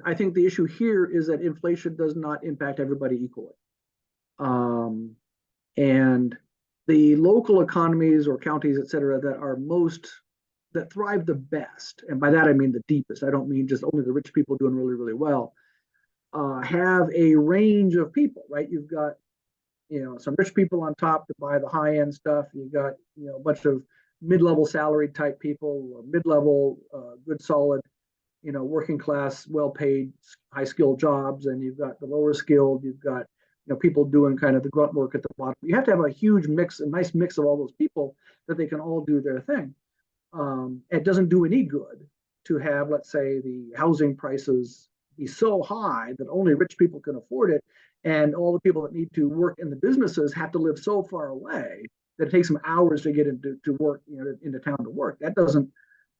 I think the issue here is that inflation does not impact everybody equally. Um, and the local economies or counties, et cetera, that thrive the best, and by that I mean the deepest, I don't mean just only the rich people doing really, really well, have a range of people, right? You've got, some rich people on top to buy the high end stuff. You've got, a bunch of mid-level salaried type people, or mid-level, good, solid, working class, well-paid, high-skilled jobs, and you've got the lower skilled. You've got, people doing kind of the grunt work at the bottom. You have to have a huge mix, a nice mix of all those people that they can all do their thing. It doesn't do any good to have, let's say, the housing prices be so high that only rich people can afford it, and all the people that need to work in the businesses have to live so far away that it takes them hours to get into work, into town to work. That doesn't,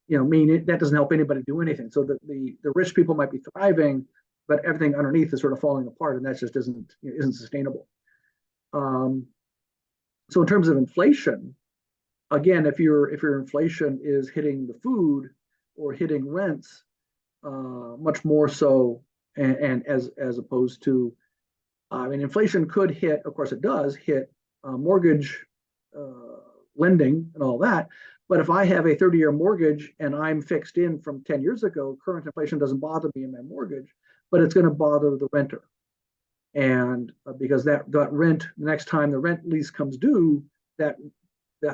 that doesn't help anybody do anything. So the rich people might be thriving, but everything underneath is sort of falling apart, and that just isn't sustainable. So in terms of inflation, again, if your inflation is hitting the food or hitting rents, much more so, and as opposed to, I mean, inflation could hit, of course, it does hit mortgage lending and all that. But if I have a 30-year mortgage and I'm fixed in from 10 years ago, current inflation doesn't bother me in my mortgage, but it's going to bother the renter. And because that rent, the next time the rent lease comes due, that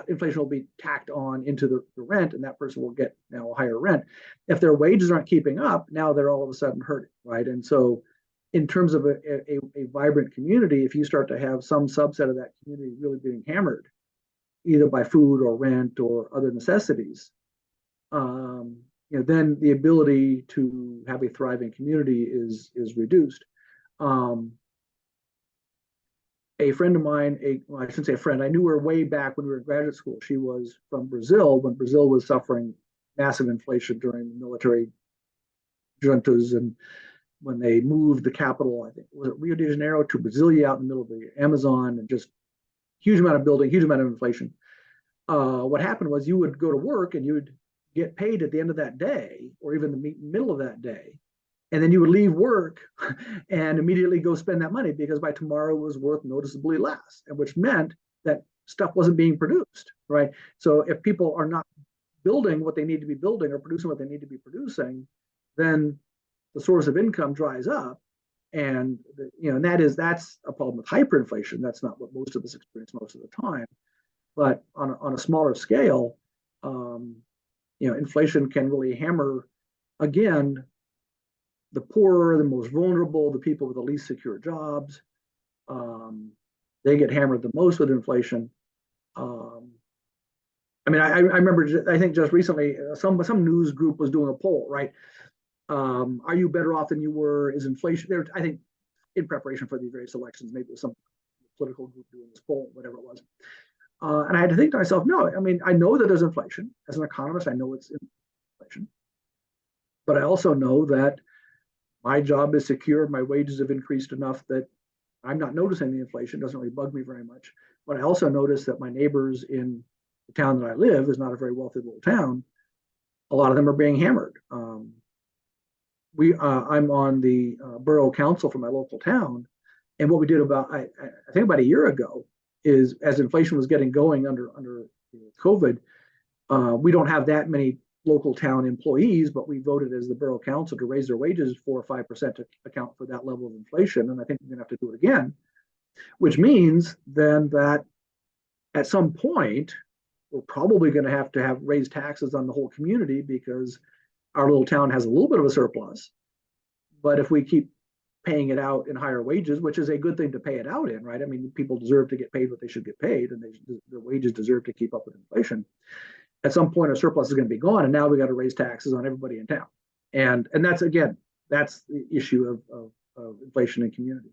inflation will be tacked on into the rent, and that person will get now a higher rent. If their wages aren't keeping up, now they're all of a sudden hurting, right? And so in terms of a vibrant community, if you start to have some subset of that community really being hammered, either by food or rent or other necessities, then the ability to have a thriving community is reduced. A friend of mine, well, I shouldn't say a friend, I knew her way back when we were in graduate school. She was from Brazil when Brazil was suffering massive inflation during the military juntas, and when they moved the capital, I think, was it Rio de Janeiro to Brasilia, out in the middle of the Amazon, and just huge amount of building, huge amount of inflation. What happened was you would go to work and you would get paid at the end of that day, or even the middle of that day. And then you would leave work and immediately go spend that money, because by tomorrow it was worth noticeably less, and which meant that stuff wasn't being produced, right? So if people are not building what they need to be building or producing what they need to be producing, then the source of income dries up. And and that's a problem with hyperinflation. That's not what most of us experience most of the time. But on a smaller scale, inflation can really hammer, again, the poorer, the most vulnerable, the people with the least secure jobs. They get hammered the most with inflation. I mean, I remember, I think just recently, some news group was doing a poll, right? Are you better off than you were? Is inflation there? I think in preparation for these various elections, maybe it was some political group doing this poll, whatever it was. And I had to think to myself, no, I mean, I know that there's inflation. As an economist, I know it's inflation. But I also know that my job is secure. My wages have increased enough that I'm not noticing the inflation. It doesn't really bug me very much. But I also notice that my neighbors in the town that I live is not a very wealthy little town. A lot of them are being hammered. I'm on the borough council for my local town. And what we did I think about a year ago, is as inflation was getting going under COVID, we don't have that many local town employees, but we voted as the borough council to raise their wages 4 or 5% to account for that level of inflation. And I think we're going to have to do it again, which means then that at some point, we're probably going to have raised taxes on the whole community, because our little town has a little bit of a surplus. But if we keep paying it out in higher wages, which is a good thing to pay it out in, right? I mean, people deserve to get paid what they should get paid, and their wages deserve to keep up with inflation. At some point, our surplus is going to be gone, and now we got to raise taxes on everybody in town. And that's, again, that's the issue of inflation in community.